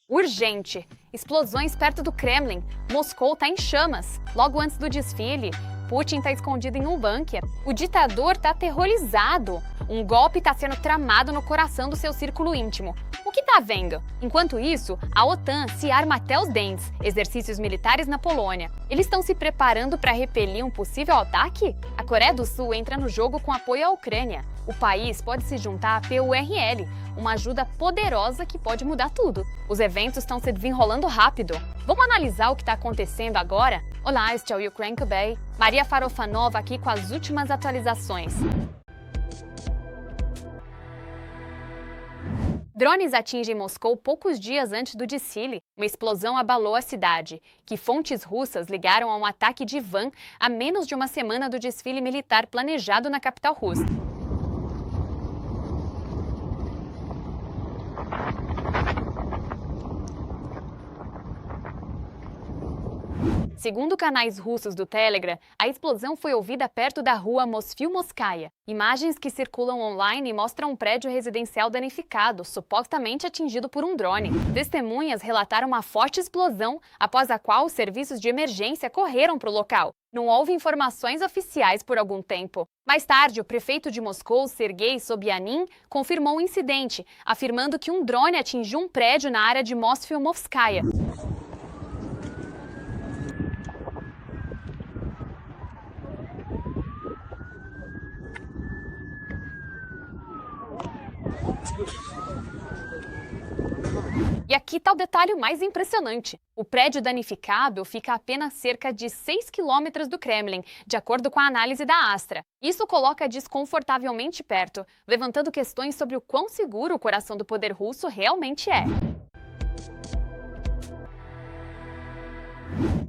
Urgente! Explosões perto do Kremlin. Moscou está em chamas. Logo antes do desfile, Putin está escondido em um bunker. O ditador está aterrorizado. Um golpe está sendo tramado no coração do seu círculo íntimo. O que está vendo? Enquanto isso, a OTAN se arma até os dentes. Exercícios militares na Polônia. Eles estão se preparando para repelir um possível ataque? A Coreia do Sul entra no jogo com apoio à Ucrânia. O país pode se juntar à PURL, uma ajuda poderosa que pode mudar tudo. Os eventos estão se desenrolando rápido. Vamos analisar o que está acontecendo agora? Olá, este é o Ukraine Bay. Maria Farofanova aqui com as últimas atualizações. Drones atingem Moscou poucos dias antes do desfile. Uma explosão abalou a cidade, que fontes russas ligaram a um ataque de van a menos de uma semana do desfile militar planejado na capital russa. Segundo canais russos do Telegram, a explosão foi ouvida perto da rua Mosfilmovskaya. Imagens que circulam online mostram um prédio residencial danificado, supostamente atingido por um drone. Testemunhas relataram uma forte explosão, após a qual os serviços de emergência correram para o local. Não houve informações oficiais por algum tempo. Mais tarde, o prefeito de Moscou, Sergei Sobyanin, confirmou o incidente, afirmando que um drone atingiu um prédio na área de Mosfilmovskaya. E aqui está o detalhe mais impressionante. O prédio danificado fica a apenas cerca de 6 quilômetros do Kremlin, de acordo com a análise da Astra. Isso coloca desconfortavelmente perto, levantando questões sobre o quão seguro o coração do poder russo realmente é.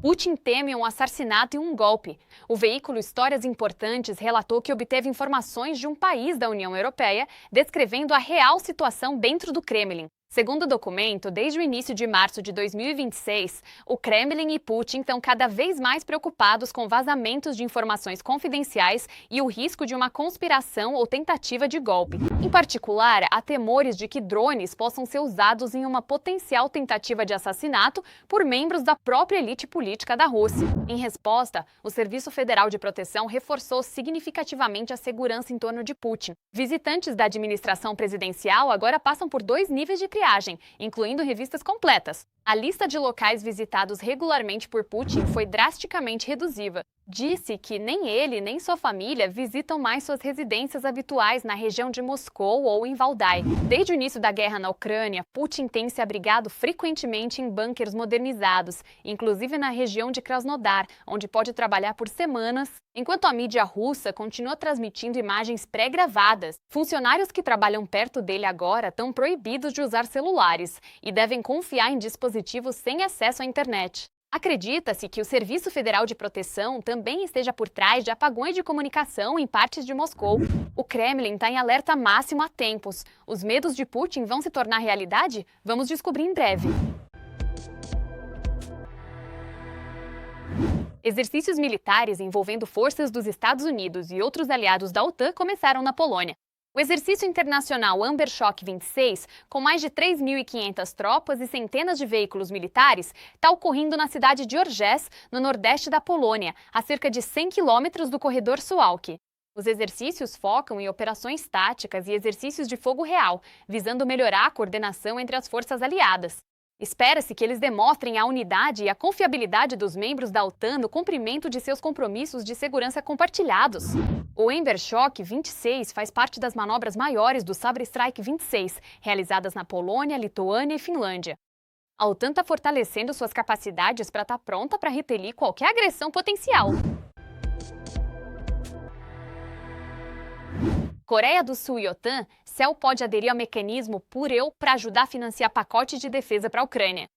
Putin teme um assassinato e um golpe. O veículo Histórias Importantes relatou que obteve informações de um país da União Europeia descrevendo a real situação dentro do Kremlin. Segundo o documento, desde o início de março de 2026, o Kremlin e Putin estão cada vez mais preocupados com vazamentos de informações confidenciais e o risco de uma conspiração ou tentativa de golpe. Em particular, há temores de que drones possam ser usados em uma potencial tentativa de assassinato por membros da própria elite política da Rússia. Em resposta, o Serviço Federal de Proteção reforçou significativamente a segurança em torno de Putin. Visitantes da administração presidencial agora passam por 2 níveis de triagem, incluindo revistas completas. A lista de locais visitados regularmente por Putin foi drasticamente reduzida. Disse que nem ele nem sua família visitam mais suas residências habituais na região de Moscou ou em Valdai. Desde o início da guerra na Ucrânia, Putin tem se abrigado frequentemente em bunkers modernizados, inclusive na região de Krasnodar, onde pode trabalhar por semanas, enquanto a mídia russa continua transmitindo imagens pré-gravadas. Funcionários que trabalham perto dele agora estão proibidos de usar celulares e devem confiar em dispositivos sem acesso à internet. Acredita-se que o Serviço Federal de Proteção também esteja por trás de apagões de comunicação em partes de Moscou. O Kremlin está em alerta máximo há tempos. Os medos de Putin vão se tornar realidade? Vamos descobrir em breve. Exercícios militares envolvendo forças dos Estados Unidos e outros aliados da OTAN começaram na Polônia. O exercício internacional Ambershok 26, com mais de 3.500 tropas e centenas de veículos militares, está ocorrendo na cidade de Orges, no nordeste da Polônia, a cerca de 100 quilômetros do corredor Suwałki. Os exercícios focam em operações táticas e exercícios de fogo real, visando melhorar a coordenação entre as forças aliadas. Espera-se que eles demonstrem a unidade e a confiabilidade dos membros da OTAN no cumprimento de seus compromissos de segurança compartilhados. O Ambershok 26 faz parte das manobras maiores do Sabre Strike 26, realizadas na Polônia, Lituânia e Finlândia. A OTAN está fortalecendo suas capacidades para estar pronta para repelir qualquer agressão potencial. Coreia do Sul e OTAN, Seul pode aderir ao mecanismo PUREU para ajudar a financiar pacote de defesa para a Ucrânia.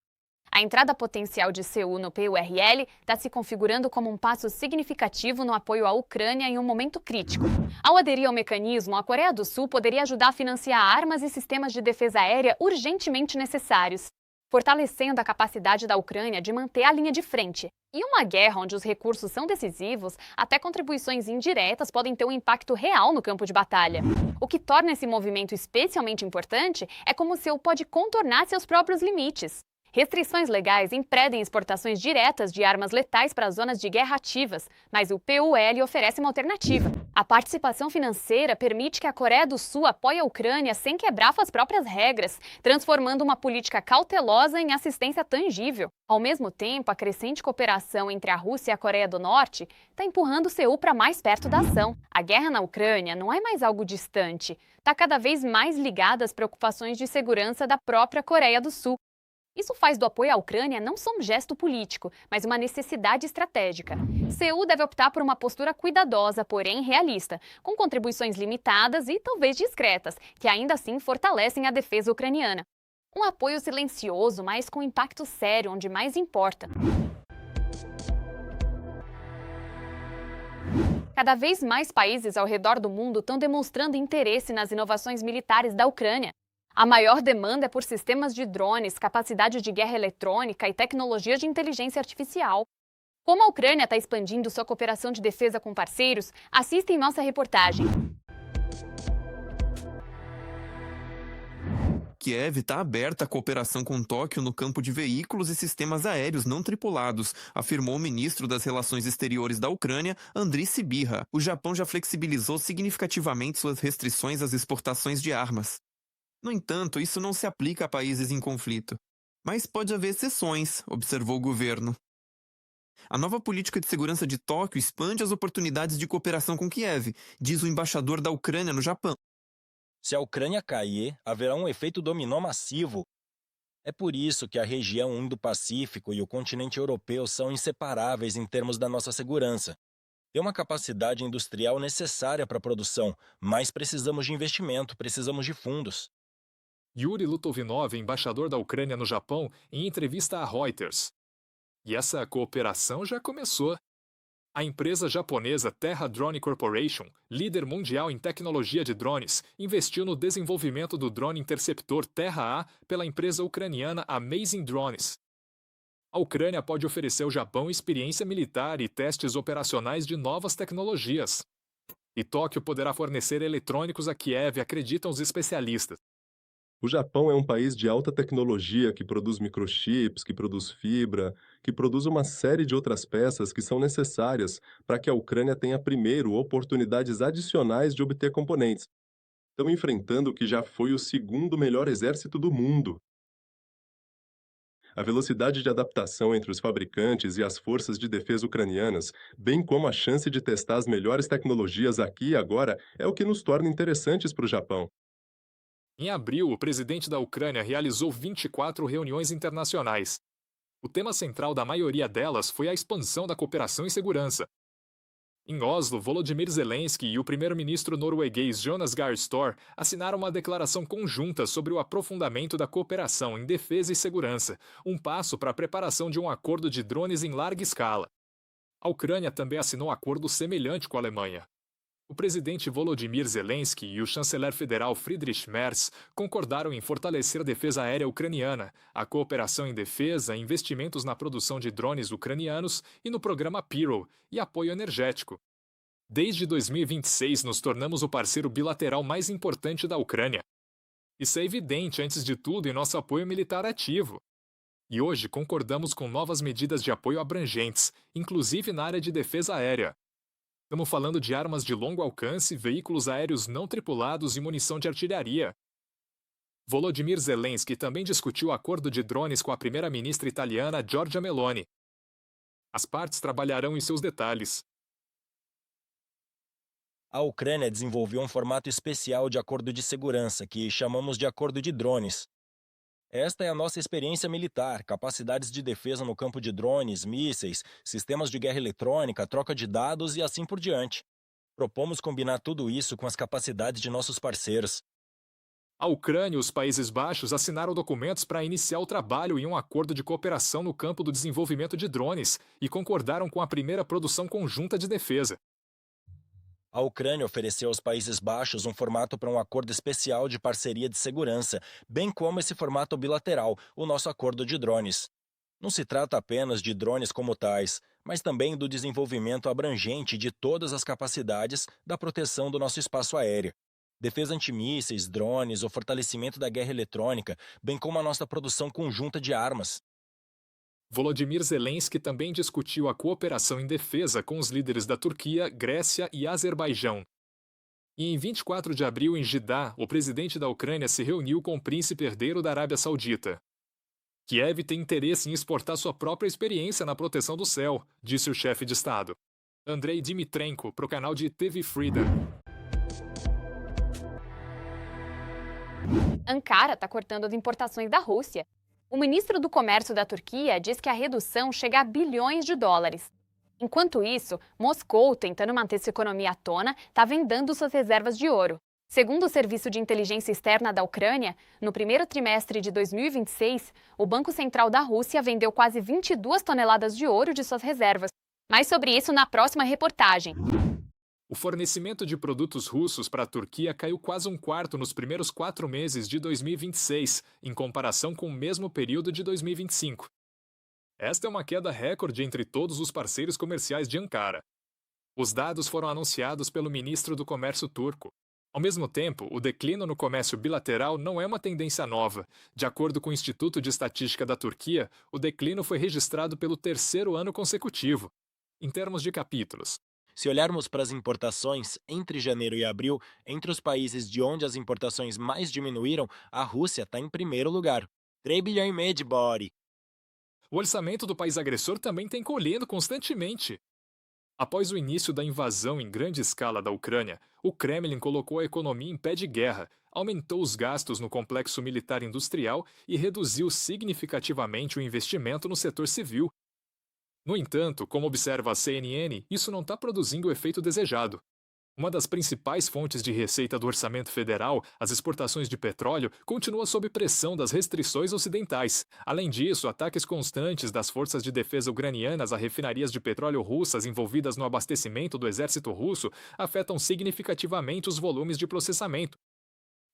A entrada potencial de Seul no PURL está se configurando como um passo significativo no apoio à Ucrânia em um momento crítico. Ao aderir ao mecanismo, a Coreia do Sul poderia ajudar a financiar armas e sistemas de defesa aérea urgentemente necessários. fortalecendo a capacidade da Ucrânia de manter a linha de frente. E uma guerra onde os recursos são decisivos, até contribuições indiretas podem ter um impacto real no campo de batalha. O que torna esse movimento especialmente importante é como Seul pode contornar seus próprios limites. Restrições legais impedem exportações diretas de armas letais para zonas de guerra ativas, mas o PUL oferece uma alternativa. A participação financeira permite que a Coreia do Sul apoie a Ucrânia sem quebrar suas próprias regras, transformando uma política cautelosa em assistência tangível. Ao mesmo tempo, a crescente cooperação entre a Rússia e a Coreia do Norte está empurrando Seul para mais perto da ação. A guerra na Ucrânia não é mais algo distante, está cada vez mais ligada às preocupações de segurança da própria Coreia do Sul. Isso faz do apoio à Ucrânia não só um gesto político, mas uma necessidade estratégica. Seul deve optar por uma postura cuidadosa, porém realista, com contribuições limitadas e talvez discretas, que ainda assim fortalecem a defesa ucraniana. Um apoio silencioso, mas com impacto sério onde mais importa. Cada vez mais países ao redor do mundo estão demonstrando interesse nas inovações militares da Ucrânia. A maior demanda é por sistemas de drones, capacidade de guerra eletrônica e tecnologia de inteligência artificial. Como a Ucrânia está expandindo sua cooperação de defesa com parceiros, assista em nossa reportagem. Kiev está aberta à cooperação com Tóquio no campo de veículos e sistemas aéreos não tripulados, afirmou o ministro das Relações Exteriores da Ucrânia, Andriy Sybiha. O Japão já flexibilizou significativamente suas restrições às exportações de armas. No entanto, isso não se aplica a países em conflito. Mas pode haver exceções, observou o governo. A nova política de segurança de Tóquio expande as oportunidades de cooperação com Kiev, diz o embaixador da Ucrânia no Japão. Se a Ucrânia cair, haverá um efeito dominó massivo. É por isso que a região Indo-Pacífico e o continente europeu são inseparáveis em termos da nossa segurança. Tem uma capacidade industrial necessária para a produção, mas precisamos de investimento, precisamos de fundos. Yuri Lutovinov, embaixador da Ucrânia no Japão, em entrevista à Reuters. E essa cooperação já começou. A empresa japonesa Terra Drone Corporation, líder mundial em tecnologia de drones, investiu no desenvolvimento do drone interceptor Terra-A pela empresa ucraniana Amazing Drones. A Ucrânia pode oferecer ao Japão experiência militar e testes operacionais de novas tecnologias. E Tóquio poderá fornecer eletrônicos a Kiev, acreditam os especialistas. O Japão é um país de alta tecnologia que produz microchips, que produz fibra, que produz uma série de outras peças que são necessárias para que a Ucrânia tenha, primeiro, oportunidades adicionais de obter componentes. Estão enfrentando o que já foi o segundo melhor exército do mundo. A velocidade de adaptação entre os fabricantes e as forças de defesa ucranianas, bem como a chance de testar as melhores tecnologias aqui e agora, é o que nos torna interessantes para o Japão. Em abril, o presidente da Ucrânia realizou 24 reuniões internacionais. O tema central da maioria delas foi a expansão da cooperação em segurança. Em Oslo, Volodymyr Zelensky e o primeiro-ministro norueguês Jonas Gahr Store assinaram uma declaração conjunta sobre o aprofundamento da cooperação em defesa e segurança, um passo para a preparação de um acordo de drones em larga escala. A Ucrânia também assinou um acordo semelhante com a Alemanha. O presidente Volodymyr Zelensky e o chanceler federal Friedrich Merz concordaram em fortalecer a defesa aérea ucraniana, a cooperação em defesa, investimentos na produção de drones ucranianos e no programa PIRO e apoio energético. Desde 2026, nos tornamos o parceiro bilateral mais importante da Ucrânia. Isso é evidente, antes de tudo, em nosso apoio militar ativo. E hoje concordamos com novas medidas de apoio abrangentes, inclusive na área de defesa aérea. Estamos falando de armas de longo alcance, veículos aéreos não tripulados e munição de artilharia. Volodymyr Zelensky também discutiu o acordo de drones com a primeira-ministra italiana Giorgia Meloni. As partes trabalharão em seus detalhes. A Ucrânia desenvolveu um formato especial de acordo de segurança, que chamamos de acordo de drones. Esta é a nossa experiência militar, capacidades de defesa no campo de drones, mísseis, sistemas de guerra eletrônica, troca de dados e assim por diante. Propomos combinar tudo isso com as capacidades de nossos parceiros. A Ucrânia e os Países Baixos assinaram documentos para iniciar o trabalho em um acordo de cooperação no campo do desenvolvimento de drones e concordaram com a primeira produção conjunta de defesa. A Ucrânia ofereceu aos Países Baixos um formato para um acordo especial de parceria de segurança, bem como esse formato bilateral, o nosso acordo de drones. Não se trata apenas de drones como tais, mas também do desenvolvimento abrangente de todas as capacidades da proteção do nosso espaço aéreo. Defesa antimísseis, drones, o fortalecimento da guerra eletrônica, bem como a nossa produção conjunta de armas. Volodymyr Zelensky também discutiu a cooperação em defesa com os líderes da Turquia, Grécia e Azerbaijão. E em 24 de abril, em Jeddah, o presidente da Ucrânia se reuniu com o príncipe herdeiro da Arábia Saudita. Kiev tem interesse em exportar sua própria experiência na proteção do céu, disse o chefe de Estado. Andrei Dmitrenko, para o canal de TV Freedom. Ankara está cortando as importações da Rússia. O ministro do Comércio da Turquia diz que a redução chega a bilhões de dólares. Enquanto isso, Moscou, tentando manter sua economia à tona, está vendendo suas reservas de ouro. Segundo o Serviço de Inteligência Externa da Ucrânia, no primeiro trimestre de 2026, o Banco Central da Rússia vendeu quase 22 toneladas de ouro de suas reservas. Mais sobre isso na próxima reportagem. O fornecimento de produtos russos para a Turquia caiu quase um quarto nos primeiros 4 meses de 2026, em comparação com o mesmo período de 2025. Esta é uma queda recorde entre todos os parceiros comerciais de Ankara. Os dados foram anunciados pelo ministro do Comércio turco. Ao mesmo tempo, o declínio no comércio bilateral não é uma tendência nova. De acordo com o Instituto de Estatística da Turquia, o declínio foi registrado pelo 3º ano consecutivo. Em termos de capítulos, se olharmos para as importações entre janeiro e abril, entre os países de onde as importações mais diminuíram, a Rússia está em primeiro lugar. 3 bilhões e meio de body. O orçamento do país agressor também está encolhendo constantemente. Após o início da invasão em grande escala da Ucrânia, o Kremlin colocou a economia em pé de guerra, aumentou os gastos no complexo militar industrial e reduziu significativamente o investimento no setor civil. No entanto, como observa a CNN, isso não está produzindo o efeito desejado. Uma das principais fontes de receita do orçamento federal, as exportações de petróleo, continua sob pressão das restrições ocidentais. Além disso, ataques constantes das forças de defesa ucranianas a refinarias de petróleo russas envolvidas no abastecimento do exército russo afetam significativamente os volumes de processamento.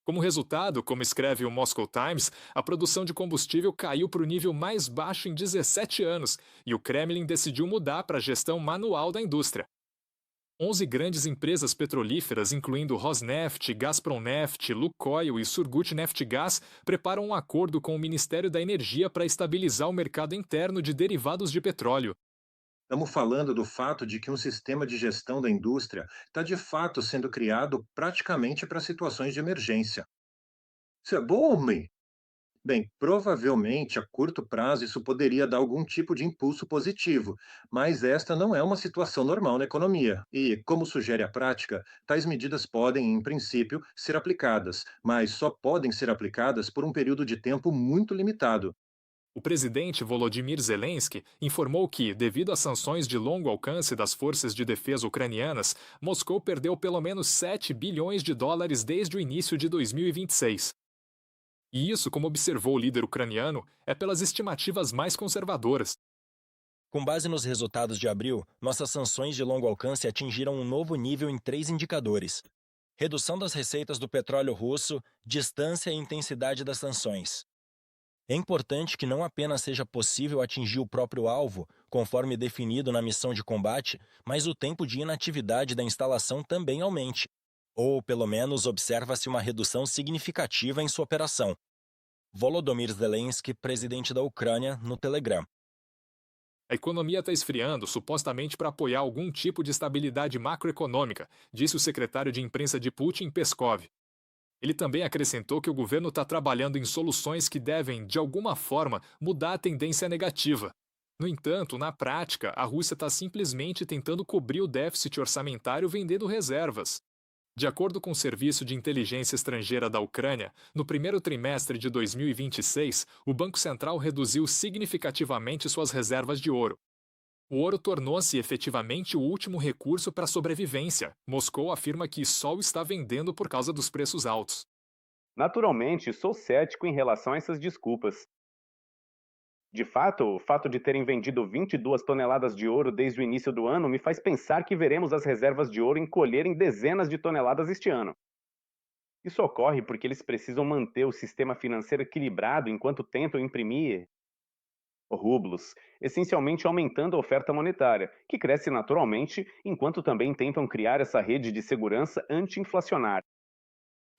Como resultado, como escreve o Moscow Times, a produção de combustível caiu para o nível mais baixo em 17 anos e o Kremlin decidiu mudar para a gestão manual da indústria. 11 grandes empresas petrolíferas, incluindo Rosneft, Gazprom-Neft, Lukoil e Surgutneft-Gaz, preparam um acordo com o Ministério da Energia para estabilizar o mercado interno de derivados de petróleo. Estamos falando do fato de que um sistema de gestão da indústria está de fato sendo criado praticamente para situações de emergência. Isso é bom ou ruim? Bem, provavelmente a curto prazo isso poderia dar algum tipo de impulso positivo, mas esta não é uma situação normal na economia. E, como sugere a prática, tais medidas podem, em princípio, ser aplicadas, mas só podem ser aplicadas por um período de tempo muito limitado. O presidente Volodymyr Zelensky informou que, devido às sanções de longo alcance das forças de defesa ucranianas, Moscou perdeu pelo menos 7 bilhões de dólares desde o início de 2026. E isso, como observou o líder ucraniano, é pelas estimativas mais conservadoras. Com base nos resultados de abril, nossas sanções de longo alcance atingiram um novo nível em 3 indicadores: redução das receitas do petróleo russo, distância e intensidade das sanções. É importante que não apenas seja possível atingir o próprio alvo, conforme definido na missão de combate, mas o tempo de inatividade da instalação também aumente. Ou, pelo menos, observa-se uma redução significativa em sua operação. Volodymyr Zelensky, presidente da Ucrânia, no Telegram. A economia está esfriando, supostamente para apoiar algum tipo de estabilidade macroeconômica, disse o secretário de imprensa de Putin, Peskov. Ele também acrescentou que o governo está trabalhando em soluções que devem, de alguma forma, mudar a tendência negativa. No entanto, na prática, a Rússia está simplesmente tentando cobrir o déficit orçamentário vendendo reservas. De acordo com o Serviço de Inteligência Estrangeira da Ucrânia, no primeiro trimestre de 2026, o Banco Central reduziu significativamente suas reservas de ouro. O ouro tornou-se efetivamente o último recurso para a sobrevivência. Moscou afirma que só o está vendendo por causa dos preços altos. Naturalmente, sou cético em relação a essas desculpas. De fato, o fato de terem vendido 22 toneladas de ouro desde o início do ano me faz pensar que veremos as reservas de ouro encolherem dezenas de toneladas este ano. Isso ocorre porque eles precisam manter o sistema financeiro equilibrado enquanto tentam imprimir rublos, essencialmente aumentando a oferta monetária, que cresce naturalmente, enquanto também tentam criar essa rede de segurança anti-inflacionária.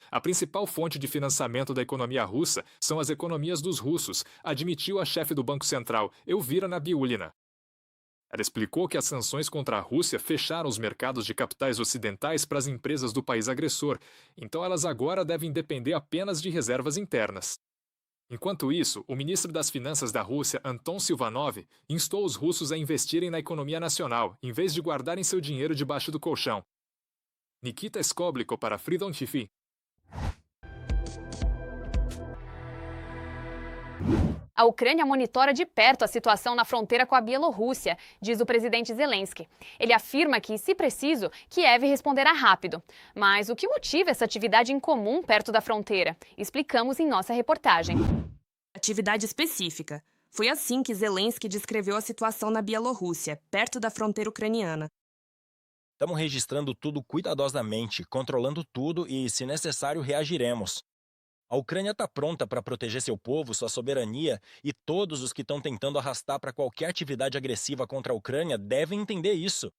A principal fonte de financiamento da economia russa são as economias dos russos, admitiu a chefe do Banco Central, Elvira Nabiullina. Ela explicou que as sanções contra a Rússia fecharam os mercados de capitais ocidentais para as empresas do país agressor, então elas agora devem depender apenas de reservas internas. Enquanto isso, o ministro das Finanças da Rússia, Anton Silvanov, instou os russos a investirem na economia nacional, em vez de guardarem seu dinheiro debaixo do colchão. Nikita Skobliko para Freedom TV. A Ucrânia monitora de perto a situação na fronteira com a Bielorrússia, diz o presidente Zelensky. Ele afirma que, se preciso, Kiev responderá rápido. Mas o que motiva essa atividade em comum perto da fronteira? Explicamos em nossa reportagem. Atividade específica. Foi assim que Zelensky descreveu a situação na Bielorrússia, perto da fronteira ucraniana. Estamos registrando tudo cuidadosamente, controlando tudo e, se necessário, reagiremos. A Ucrânia está pronta para proteger seu povo, sua soberania, e todos os que estão tentando arrastar para qualquer atividade agressiva contra a Ucrânia devem entender isso.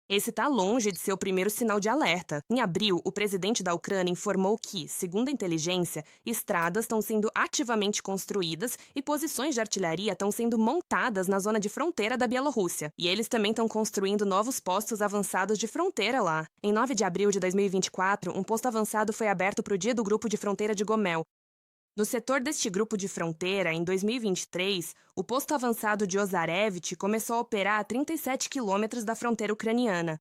Esse está longe de ser o primeiro sinal de alerta. Em abril, o presidente da Ucrânia informou que, segundo a inteligência, estradas estão sendo ativamente construídas e posições de artilharia estão sendo montadas na zona de fronteira da Bielorrússia. E eles também estão construindo novos postos avançados de fronteira lá. Em 9 de abril de 2024, um posto avançado foi aberto para o dia do grupo de fronteira de Gomel. No setor deste grupo de fronteira, em 2023, o posto avançado de Ozarevich começou a operar a 37 quilômetros da fronteira ucraniana.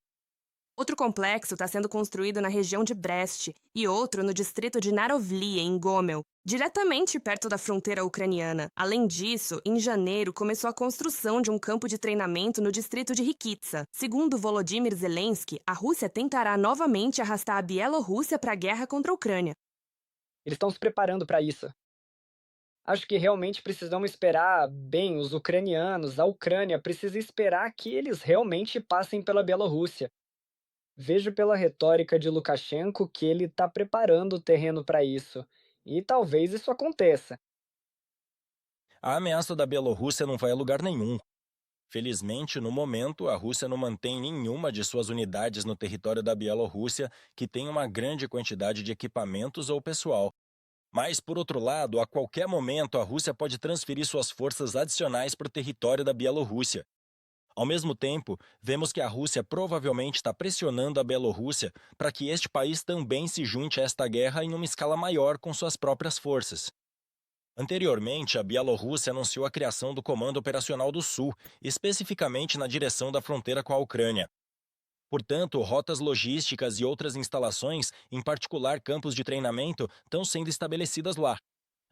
Outro complexo está sendo construído na região de Brest e outro no distrito de Narovlia, em Gomel, diretamente perto da fronteira ucraniana. Além disso, em janeiro começou a construção de um campo de treinamento no distrito de Rikitsa. Segundo Volodymyr Zelensky, a Rússia tentará novamente arrastar a Bielorrússia para a guerra contra a Ucrânia. Eles estão se preparando para isso. Acho que realmente precisamos esperar bem os ucranianos, a Ucrânia precisa esperar que eles realmente passem pela Bielorrússia. Vejo pela retórica de Lukashenko que ele está preparando o terreno para isso. E talvez isso aconteça. A ameaça da Bielorrússia não vai a lugar nenhum. Felizmente, no momento, a Rússia não mantém nenhuma de suas unidades no território da Bielorrússia que tem uma grande quantidade de equipamentos ou pessoal. Mas, por outro lado, a qualquer momento a Rússia pode transferir suas forças adicionais para o território da Bielorrússia. Ao mesmo tempo, vemos que a Rússia provavelmente está pressionando a Bielorrússia para que este país também se junte a esta guerra em uma escala maior com suas próprias forças. Anteriormente, a Bielorrússia anunciou a criação do Comando Operacional do Sul, especificamente na direção da fronteira com a Ucrânia. Portanto, rotas logísticas e outras instalações, em particular campos de treinamento, estão sendo estabelecidas lá.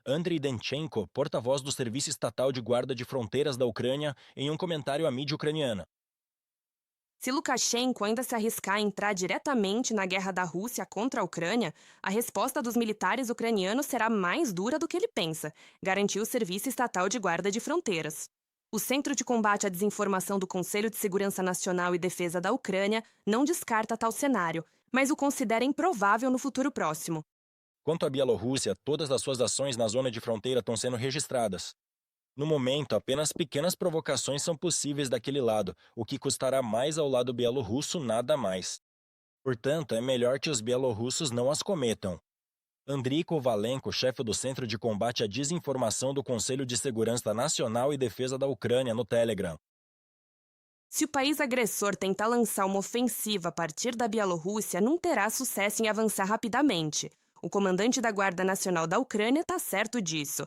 Andriy Denchenko, porta-voz do Serviço Estatal de Guarda de Fronteiras da Ucrânia, em um comentário à mídia ucraniana. Se Lukashenko ainda se arriscar a entrar diretamente na guerra da Rússia contra a Ucrânia, a resposta dos militares ucranianos será mais dura do que ele pensa, garantiu o Serviço Estatal de Guarda de Fronteiras. O Centro de Combate à Desinformação do Conselho de Segurança Nacional e Defesa da Ucrânia não descarta tal cenário, mas o considera improvável no futuro próximo. Quanto à Bielorrússia, todas as suas ações na zona de fronteira estão sendo registradas. No momento, apenas pequenas provocações são possíveis daquele lado, o que custará mais ao lado bielorrusso, nada mais. Portanto, é melhor que os bielorrussos não as cometam. Andriy Kovalenko, chefe do Centro de Combate à Desinformação do Conselho de Segurança Nacional e Defesa da Ucrânia, no Telegram. Se o país agressor tentar lançar uma ofensiva a partir da Bielorrússia, não terá sucesso em avançar rapidamente. O comandante da Guarda Nacional da Ucrânia está certo disso.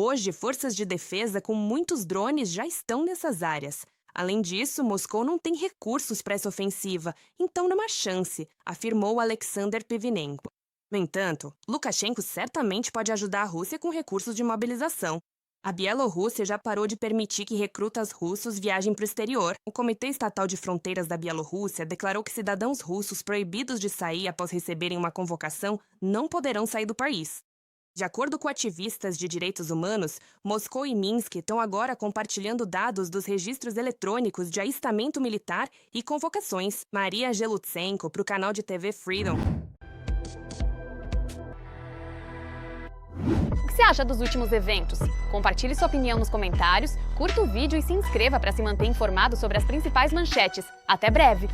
Hoje, forças de defesa com muitos drones já estão nessas áreas. Além disso, Moscou não tem recursos para essa ofensiva, então não há chance, afirmou Alexander Pivinenko. No entanto, Lukashenko certamente pode ajudar a Rússia com recursos de mobilização. A Bielorrússia já parou de permitir que recrutas russos viajem para o exterior. O Comitê Estatal de Fronteiras da Bielorrússia declarou que cidadãos russos proibidos de sair após receberem uma convocação não poderão sair do país. De acordo com ativistas de direitos humanos, Moscou e Minsk estão agora compartilhando dados dos registros eletrônicos de alistamento militar e convocações. Maria Gelutsenko, para o canal de TV Freedom. O que você acha dos últimos eventos? Compartilhe sua opinião nos comentários, curta o vídeo e se inscreva para se manter informado sobre as principais manchetes. Até breve!